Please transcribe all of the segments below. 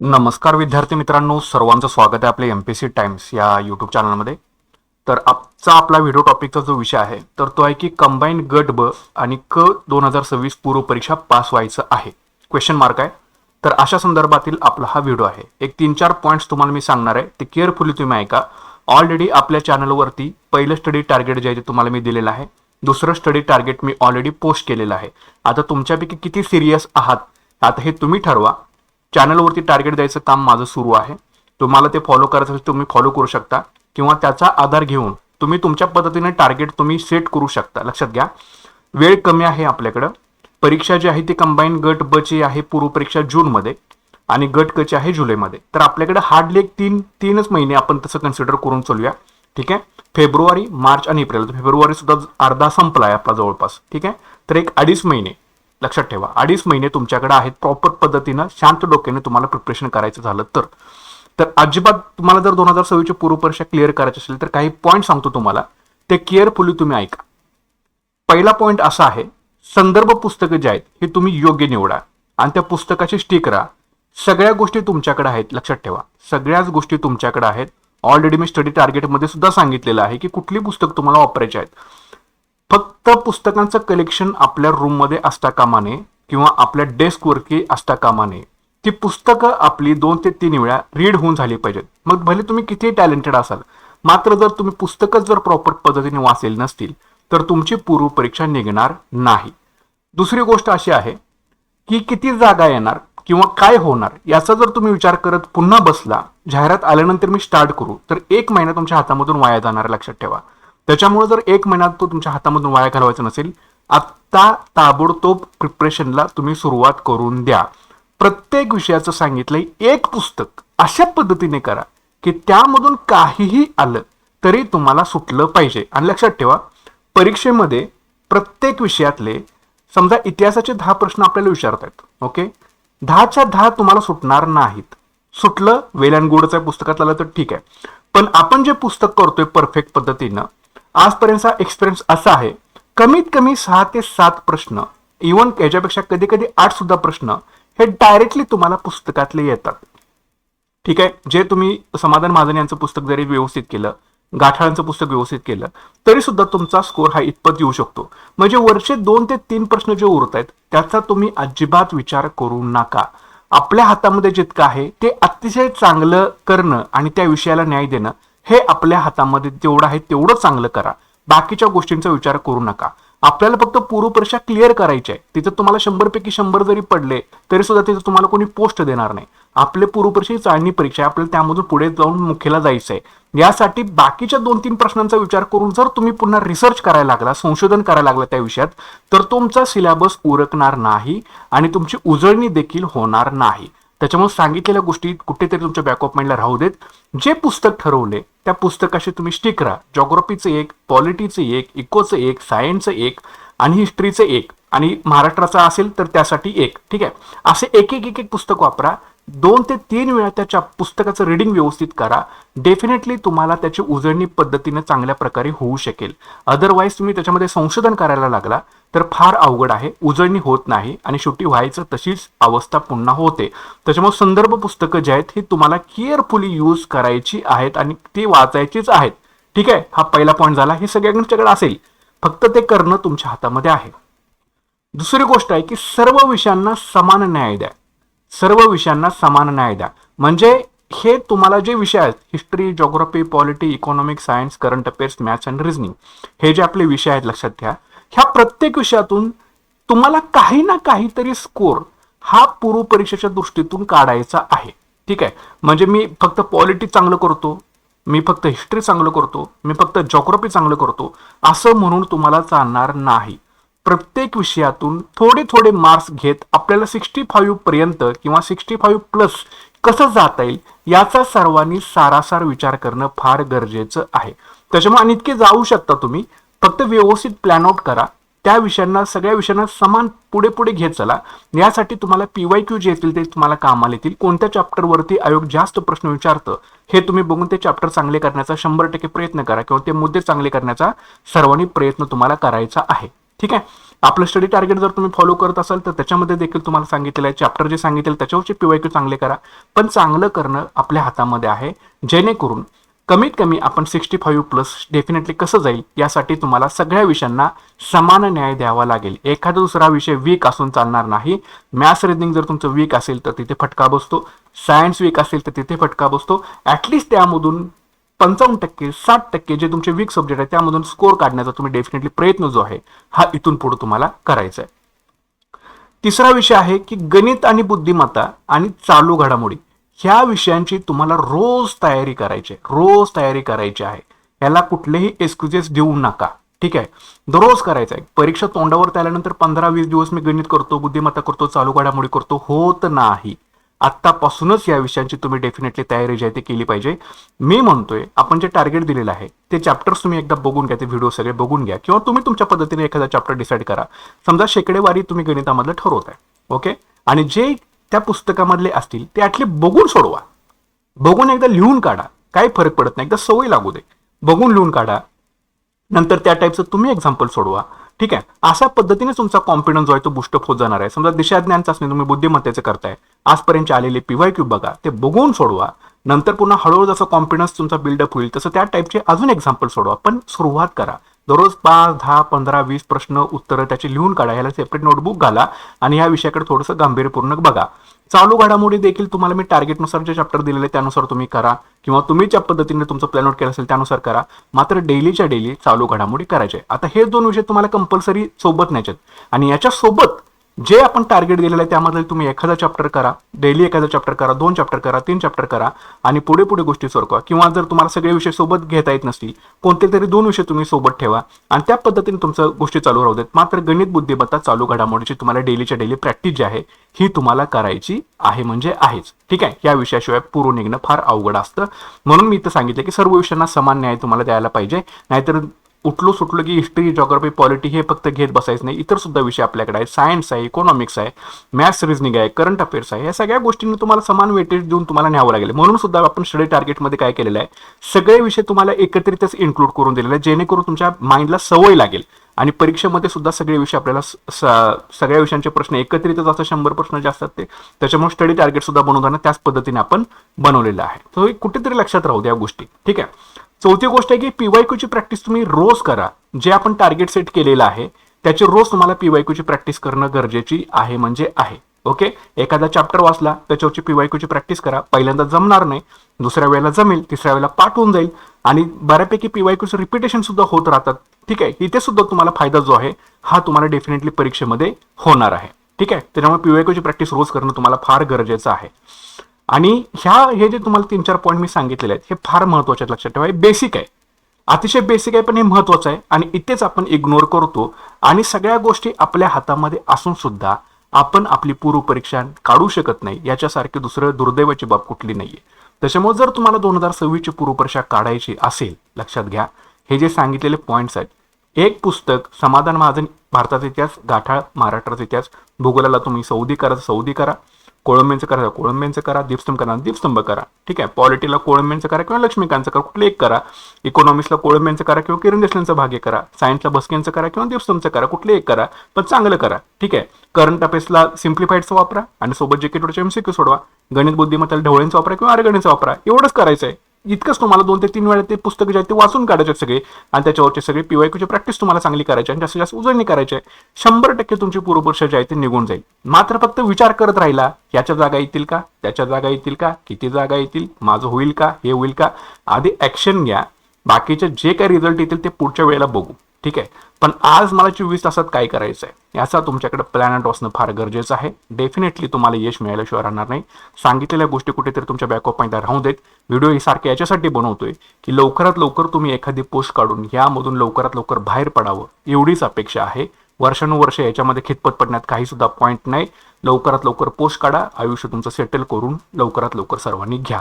नमस्कार विद्यार्थी मित्रांनो, सर्वांचं स्वागत आहे आपल्या एमपीसी टाइम्स या यूट्यूब चॅनलमध्ये. तर आजचा आपला व्हिडिओ टॉपिकचा जो विषय आहे तर तो आहे की कंबाईन गट ब आणि क 2026 पूर्व परीक्षा पास व्हायचं आहे, क्वेश्चन मार्क आहे. तर अशा संदर्भातील आपला हा व्हिडिओ आहे. एक 3-4 पॉईंट्स तुम्हाला मी सांगणार आहे, ते केअरफुली तुम्ही ऐका. ऑलरेडी आपल्या चॅनलवरती पहिलं स्टडी टार्गेट जे आहे ते तुम्हाला मी दिलेलं आहे. दुसरं स्टडी टार्गेट मी ऑलरेडी पोस्ट केलेलं आहे. आता तुमच्यापैकी किती सिरियस आहात आता हे तुम्ही ठरवा. चॅनलवरती टार्गेट द्यायचं काम माझं सुरू आहे. तुम्हाला ते फॉलो करायचं असेल तुम्ही फॉलो करू शकता किंवा त्याचा आधार घेऊन तुम्ही तुमच्या पद्धतीने टार्गेट तुम्ही सेट करू शकता. लक्षात घ्या, वेळ कमी आहे आपल्याकडं. परीक्षा जी आहे ती कंबाईन गट ब ची आहे पूर्व परीक्षा जूनमध्ये आणि गट क ची आहे जुलैमध्ये. तर आपल्याकडे हार्डली एक तीनच महिने आपण तसं कन्सिडर करून चालूया. ठीक आहे, फेब्रुवारी, मार्च आणि एप्रिल. फेब्रुवारी सुद्धा अर्धा संपला आहे आपला जवळपास. ठीक आहे, तर एक 2.5 महिने लक्षात ठेवा. 2.5 महिने तुमच्याकडे आहेत प्रॉपर पद्धतीनं शांत डोक्याने तुम्हाला प्रिपरेशन करायचं झालं तर. तर अजिबात तुम्हाला जर 2026 ची पूर्व परीक्षा क्लिअर करायची असेल तर काही पॉईंट सांगतो तुम्हाला, ते केअरफुली तुम्ही ऐका. पहिला पॉईंट असा आहे, संदर्भ पुस्तकं जे आहेत हे तुम्ही योग्य निवडा आणि त्या पुस्तकाची स्टिक राहा. सगळ्या गोष्टी तुमच्याकडे आहेत, लक्षात ठेवा. सगळ्याच गोष्टी तुमच्याकडे आहेत. ऑलरेडी मी स्टडी टार्गेटमध्ये सुद्धा सांगितलेलं आहे की कुठली पुस्तक तुम्हाला वापरायची आहेत. फक्त पुस्तकांचं कलेक्शन आपल्या रूममध्ये असता कामा नये किंवा आपल्या डेस्कवरती असता कामा नये. ती पुस्तकं आपली 2 ते 3 वेळा रीड होऊन झाली पाहिजेत. मग भले तुम्ही किती टॅलेंटेड असाल, मात्र जर तुम्ही पुस्तकच जर प्रॉपर पद्धतीने वाचलेली नसतील तर तुमची पूर्व परीक्षा निघणार नाही. दुसरी गोष्ट अशी आहे की किती जागा येणार किंवा काय होणार याचा जर तुम्ही विचार करत पुन्हा बसला, जाहिरात आल्यानंतर मी स्टार्ट करू, तर 1 महिना तुमच्या हातामधून वाया जाणार, लक्षात ठेवा. त्याच्यामुळे जर 1 महिन्यात तो तुमच्या हातामधून वाया घालवायचा नसेल, आत्ता ताबडतोब प्रिपरेशनला तुम्ही सुरुवात करून द्या. प्रत्येक विषयाचं सांगितलंय, एक पुस्तक अशा पद्धतीने करा की त्यामधून काहीही आलं तरी तुम्हाला सुटलं पाहिजे. आणि लक्षात ठेवा, परीक्षेमध्ये प्रत्येक विषयातले समजा इतिहासाचे 10 प्रश्न आपल्याला विचारतात. ओके, 10च्या 10 तुम्हाला सुटणार नाहीत. सुटलं वेल अँड गुडचं पुस्तकात आलं तर ठीक आहे, पण आपण जे पुस्तक करतोय परफेक्ट पद्धतीनं, आजपर्यंतचा एक्सपिरियन्स असा आहे, कमीत कमी 6 ते 7 प्रश्न, इव्हन याच्यापेक्षा कधी कधी 8 सुद्धा प्रश्न हे डायरेक्टली तुम्हाला पुस्तकातले येतात. ठीक आहे, जे तुम्ही समाधान महाजन यांचं पुस्तक जरी व्यवस्थित केलं, गाठाळांचं पुस्तक व्यवस्थित केलं, तरी सुद्धा तुमचा स्कोर हा इतपत येऊ शकतो. म्हणजे वरचे 2 ते 3 प्रश्न जे उरत आहेत त्याचा तुम्ही अजिबात विचार करू नका. आपल्या हातामध्ये जितकं आहे ते अतिशय चांगलं करणं आणि त्या विषयाला न्याय देणं हे आपल्या हातामध्ये जेवढं आहे तेवढं चांगलं करा. बाकीच्या गोष्टींचा विचार करू नका. आपल्याला फक्त पूर्व परीक्षा क्लिअर करायची आहे. तिथं तुम्हाला 100 पैकी 100 जरी पडले तरी सुद्धा तिथं तुम्हाला कोणी पोस्ट देणार नाही. आपले पूर्व परीक्षेची चाळणी परीक्षा आहे, आपल्याला त्यामधून पुढे जाऊन मुख्यला जायचं आहे. यासाठी बाकीच्या 2-3 प्रश्नांचा विचार करून जर तुम्ही पुन्हा रिसर्च करायला लागला, संशोधन करायला लागला त्या विषयात, तर तुमचा सिलेबस उरकणार नाही आणि तुमची उजळणी देखील होणार नाही. त्याच्यामुळे सांगितलेल्या गोष्टी कुठेतरी तुमच्या बॅक ऑफ माइंडला राहू देत. जे पुस्तक ठरवले त्या पुस्तकाशी तुम्ही स्टिक राहा. जॉग्राफीचं 1, पॉलिटीचं 1, इकोचं 1, सायन्सचं 1 आणि हिस्ट्रीचं 1 आणि महाराष्ट्राचा असेल तर त्यासाठी 1. ठीक आहे, असे एक पुस्तक वापरा. 2 ते 3 वेळा त्याच्या पुस्तकाचं रिडिंग व्यवस्थित करा. डेफिनेटली तुम्हाला त्याची उजळणी पद्धतीने चांगल्या प्रकारे होऊ शकेल. अदरवाईज तुम्ही त्याच्यामध्ये संशोधन करायला लागला तर फार अवघड आहे, उजळणी होत नाही आणि शेवटी व्हायचं तशीच अवस्था पुन्हा होते. त्याच्यामुळे संदर्भ पुस्तकं जे आहेत ही तुम्हाला केअरफुली यूज करायची आहेत आणि ती वाचायचीच आहेत. ठीक आहे, हा पहिला पॉईंट झाला. हे सगळ्यांच्याकडे असेल, फक्त ते करणं तुमच्या हातामध्ये आहे. दुसरी गोष्ट आहे की सर्व विषयांना समान न्याय द्या. सर्व विषयांना समान न्याय द्या म्हणजे हे तुम्हाला जे विषय आहेत, history, geography, polity, economics, science, current affairs, maths and reasoning, हे जे आपले विषय आहेत लक्षात घ्या, ह्या प्रत्येक विषयातून तुम्हाला काही ना काहीतरी स्कोर हा पूर्व परीक्षेच्या दृष्टीतून काढायचा आहे. ठीक आहे, म्हणजे मी फक्त पॉलिटी चांगलं करतो, मी फक्त हिस्ट्री चांगलं करतो, मी फक्त जॉग्राफी चांगलं करतो असं म्हणून तुम्हाला चालणार नाही. प्रत्येक विषयातून थोडे थोडे मार्क्स घेत आपल्याला 65 पर्यंत किंवा 65 प्लस कसं जाता येईल याचा सर्वांनी सारासार विचार करणं फार गरजेचं आहे. त्याच्यामुळे आणि इतके जाऊ शकता तुम्ही, फक्त व्यवस्थित प्लॅन आउट करा. त्या विषयांना, सगळ्या विषयांना समान पुढे पुढे घेत चला. यासाठी तुम्हाला PYQ जे येतील ते तुम्हाला कामाला येतील. कोणत्या चॅप्टरवरती आयोग जास्त प्रश्न विचारतं हे तुम्ही बघून ते चॅप्टर चांगले करण्याचा 100% प्रयत्न करा किंवा ते मुद्दे चांगले करण्याचा सर्वांनी प्रयत्न तुम्हाला करायचा आहे. ठीक आहे. आपलं स्टडी टार्गेट जर तुम्ही फॉलो करत असाल तर त्याच्यामध्ये देखील तुम्हाला सांगितलेलं आहे, चॅप्टर जे सांगितले त्याच्यावरचे PYQ चांगले करा. पण चांगलं करणं आपल्या हातामध्ये आहे, जेणेकरून कमीत कमी आपण 65+ डेफिनेटली कसं जाईल यासाठी तुम्हाला सगळ्या विषयांना समान न्याय द्यावा लागेल. एखादा दुसरा विषय वीक असून चालणार नाही. मॅथ्स रिजनिंग जर तुमचं वीक असेल तर तिथे फटका बसतो, सायन्स वीक असेल तर तिथे फटका बसतो. ऍटलिस्ट त्यामधून 55%, 60% जे तुमचे वीक सब्जेक्ट आहे त्यामधून स्कोर काढण्याचा तुम्ही डेफिनेटली प्रयत्न जो आहे हा इथून पुढे तुम्हाला करायचा आहे. तिसरा विषय आहे की गणित आणि बुद्धिमत्ता आणि चालू घडामोडी ह्या विषयांची तुम्हाला रोज तयारी करायची आहे, रोज तयारी करायची आहे. याला कुठलेही एक्सक्युजेस देऊ नका. ठीक आहे, दररोज करायचं आहे. परीक्षा तोंडावर आल्यानंतर 15-20 दिवस मी गणित करतो, बुद्धिमत्ता करतो, चालू घडामोडी करतो, होत नाही. आत्तापासूनच या विषयांची तुम्ही डेफिनेटली तयारी जी आहे ती केली पाहिजे. मी म्हणतोय आपण जे टार्गेट दिलेलं आहे ते चॅप्टर्स तुम्ही एकदा बघून घ्या, ते व्हिडिओ सगळे बघून घ्या, किंवा तुम्ही तुमच्या पद्धतीने एखादा चॅप्टर डिसाईड करा. समजा शेकडेवारी तुम्ही गणितामधलं ठरवताय, ओके, आणि जे त्या पुस्तकामधले असतील ते ॲटली बघून सोडवा. बघून एकदा लिहून काढा, काही फरक पडत नाही, एकदा सवय लागू दे, बघून लिहून काढा. नंतर त्या टाईपचं तुम्ही एक्झाम्पल सोडवा. ठीक आहे, अशा पद्धतीने तुमचा कॉन्फिडन्स जो आहे तो बुस्टअप होत जाणार आहे. समजा दिशाज्ञान चाचणी तुम्ही बुद्धिमत्तेचं करताय, आजपर्यंत आलेले PYQ बघा, ते बघून सोडवा. नंतर पुन्हा हळूहळू जसं कॉन्फिडन्स तुमचा बिल्डअप होईल तसं त्या टाईपचे अजून एक्झाम्पल सोडवा. पण सुरुवात करा. दररोज 5, 10, 15, 20 प्रश्न उत्तरं त्याची लिहून काढा. याला सेपरेट नोटबुक घाला आणि या विषयाकडे थोडंसं गांभीर्यपूर्ण बघा. चालू घडामोडी देखील तुम्हाला मी टार्गेटनुसार जे चॅप्टर दिलेले त्यानुसार तुम्ही करा, किंवा तुम्ही ज्या पद्धतीने तुमचं प्लॅन आउट केलं असेल त्यानुसार करा. मात्र डेलीच्या डेली चालू घडामोडी करायचे. आता हे 2 विषय तुम्हाला कंपल्सरी सोबत न्यायचे, आणि याच्या सोबत जे आपण टार्गेट दिलेलं आहे त्यामध्ये तुम्ही एखादा चॅप्टर करा, डेली एखादा चॅप्टर करा, 2 चॅप्टर करा, 3 चॅप्टर करा, आणि पुढे पुढे गोष्टी सरकवा. किंवा जर तुम्हाला सगळे विषय सोबत घेता येत नसतील, कोणते तरी 2 विषय तुम्ही सोबत ठेवा आणि त्या पद्धतीने तुमचं गोष्टी चालू राहू देत. मात्र गणित, बुद्धिमत्ता, चालू घडामोडीची तुम्हाला डेलीच्या डेली प्रॅक्टिस जी आहे ही तुम्हाला करायची आहे, म्हणजे आहेच. ठीक आहे, या विषयाशिवाय पुढे निघणं फार अवघड असतं. म्हणून मी इथं सांगितलं की सर्व विषयांना समान न्याय तुम्हाला द्यायला पाहिजे. नाहीतर उठलो सुटलो की हिस्ट्री, जॉग्राफी, पॉलिटी हे फक्त घेत बसायचं नाही. इतर सुद्धा विषय आपल्याकडे आहे, सायन्स आहे, इकॉनॉमिक्स आहे, मॅथ्स रिजनिंग आहे, करंट अफेअर्स आहे. या सगळ्या गोष्टींनी तुम्हाला समान वेटेज देऊन तुम्हाला न्यावं लागेल. म्हणून सुद्धा आपण स्टडी टार्गेटमध्ये काय केलेलं आहे, सगळे विषय तुम्हाला एकत्रितच इन्क्लूड करून दिलेले आहे, जेणेकरून तुमच्या माइंडला सवय लागेल. आणि परीक्षेमध्ये सुद्धा सगळे विषय आपल्याला सगळ्या विषयांचे प्रश्न एकत्रितच असतात, 100 प्रश्न जे असतात ते. त्याच्यामुळे स्टडी टार्गेट सुद्धा बनवताना त्याच पद्धतीने आपण बनवलेलं आहे. तो कुठेतरी लक्षात राहू द्या गोष्टी. ठीक आहे. चौथी गोष्ट आहे की PYQ ची प्रॅक्टिस तुम्ही रोज करा. जे आपण टार्गेट सेट केलेलं आहे त्याची रोज तुम्हाला PYQ ची प्रॅक्टिस करणं गरजेची आहे, म्हणजे आहे. ओके, एखादा चॅप्टर वाचला त्याच्यावरची PYQ ची प्रॅक्टिस करा. पहिल्यांदा जमणार नाही, दुसऱ्या वेळेला जमेल, तिसऱ्या वेळेला पाठ होऊन जाईल, आणि बऱ्यापैकी PYQचं रिपिटेशन सुद्धा होत राहतात. ठीक आहे, इथे सुद्धा तुम्हाला फायदा जो आहे हा तुम्हाला डेफिनेटली परीक्षेमध्ये होणार आहे. ठीक आहे, त्याच्यामुळे PYQ ची प्रॅक्टिस रोज करणं तुम्हाला फार गरजेचं आहे. आणि हे जे तुम्हाला 3-4 पॉईंट मी सांगितलेले आहेत हे फार महत्वाचे, लक्षात ठेवा. हे बेसिक आहे, अतिशय बेसिक आहे, पण हे महत्वाचं आहे. आणि इथेच आपण इग्नोर करतो, आणि सगळ्या गोष्टी आपल्या हातामध्ये असून सुद्धा आपण आपली पूर्व परीक्षा काढू शकत नाही. याच्यासारखी दुसरं दुर्दैवाची बाब कुठली नाहीये. त्याच्यामुळे जर तुम्हाला 2026 ची पूर्व परीक्षा काढायची असेल, लक्षात घ्या हे जे सांगितलेले पॉईंट्स आहेत. एक पुस्तक समाधान महाजन भारताचा इतिहास, गाठाळ महाराष्ट्राचा इतिहास, भूगोलाला तुम्ही सौदी करा, सौदी करा, कोळंबेंचं करा, कोळंबेंचं करा, दीपस्तंभ करा, दीपस्तंभ करा. ठीक आहे, पॉलिटीला कोळंबेंचं करा किंवा लक्ष्मीकांतचं करा, कुठलं एक करा. इकॉनॉमिक्सला कोळंबेंचं करा किंवा किरण देशलांचा भाग्य करा. सायन्सला बसकेंचं करा किंवा दीपस्तंभचं करा, कुठलं एक करा, पण चांगलं करा. ठीक आहे, करंट अफेअर्सला सिम्प्लिफाईडचं वापरा आणि सोबत JK MCQ सोडवा. गणित बुद्धिमत्तेला ढवळेंचं वापरा किंवा आर्यगणितचं वापरा. एवढंच करायचं आहे. इतकंच तुम्हाला 2 ते 3 वेळा ते पुस्तक जे आहे ते वाचून काढायचे सगळे, आणि त्याच्यावरचे सगळे PYQ ची प्रॅक्टिस तुम्हाला चांगली करायची, आणि जास्तीत जास्त उजळणी करायची आहे. 100% तुमची पूर्व परीक्षा जी आहे ते निघून जाईल. मात्र फक्त विचार करत राहिला, याच्या जागा येतील का, त्याच्या जागा येतील का, किती जागा येतील, माझं होईल का, हे होईल का. आधी ऍक्शन घ्या. बाकीचे जे काही रिझल्ट येतील ते पुढच्या वेळेला बघू. ठीक आहे, पण आज मला 24 तासात काय करायचं आहे याचा तुमच्याकडे प्लॅन आउट असणं फार गरजेचं आहे. डेफिनेटली तुम्हाला यश मिळाल्याशिवाय राहणार नाही. सांगितलेल्या गोष्टी कुठेतरी तुमच्या बॅक ऑफ माइंडला राहू देत. व्हिडिओ ही सारखे याच्यासाठी बनवतोय की लवकरात लवकर तुम्ही एखादी पोस्ट काढून यामधून लवकरात लवकर बाहेर पडावं, एवढीच अपेक्षा आहे. वर्षानुवर्ष याच्यामध्ये खितपत पडण्यात काही सुद्धा पॉईंट नाही. लवकरात लवकर पोस्ट काढा, आयुष्य तुमचं सेटल करून लवकरात लवकर सर्वांनी घ्या.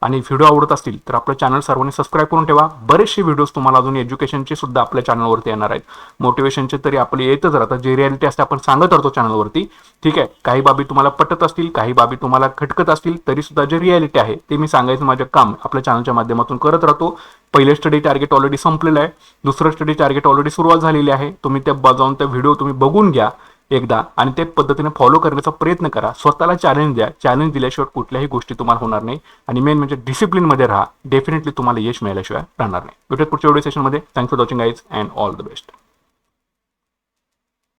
आणि व्हिडिओ आवडत असतील तर आपलं चॅनल सर्वांनी सबस्क्राईब करून ठेवा. बरेचसे व्हिडिओज तुम्हाला अजून एज्युकेशनचे सुद्धा आपल्या चॅनलवरती येणार आहेत. मोटिवेशनचे तरी आपले येतच राहतात, जे रियालिटी असते आपण सांगत राहतो चॅनलवरती. ठीक आहे, काही बाबी तुम्हाला पटत असतील, काही बाबी तुम्हाला खटकत असतील, तरी सुद्धा जे रियालिटी आहे ते मी सांगायचं माझं काम आपल्या चॅनलच्या माध्यमातून करत राहतो. पहिले स्टडी टार्गेट ऑलरेडी संपलेलं आहे, दुसरं स्टडी टार्गेट ऑलरेडी सुरुवात झालेली आहे. तुम्ही त्या जाऊन त्या व्हिडिओ तुम्ही बघून घ्या एकदा आणि ते पद्धतीने फॉलो करण्याचा प्रयत्न करा. स्वतःला चॅलेंज द्या. चॅलेंज दिल्याशिवाय कुठल्याही गोष्टी तुम्हाला होणार नाही. आणि मेन म्हणजे डिसिप्लिनमध्ये राहा. डेफिनेटली तुम्हाला यश मिळाल्याशिवाय राहणार नाही. भेटूयात पुढच्या व्हिडिओ सेशनमध्ये. Thanks for watching guys and all the best.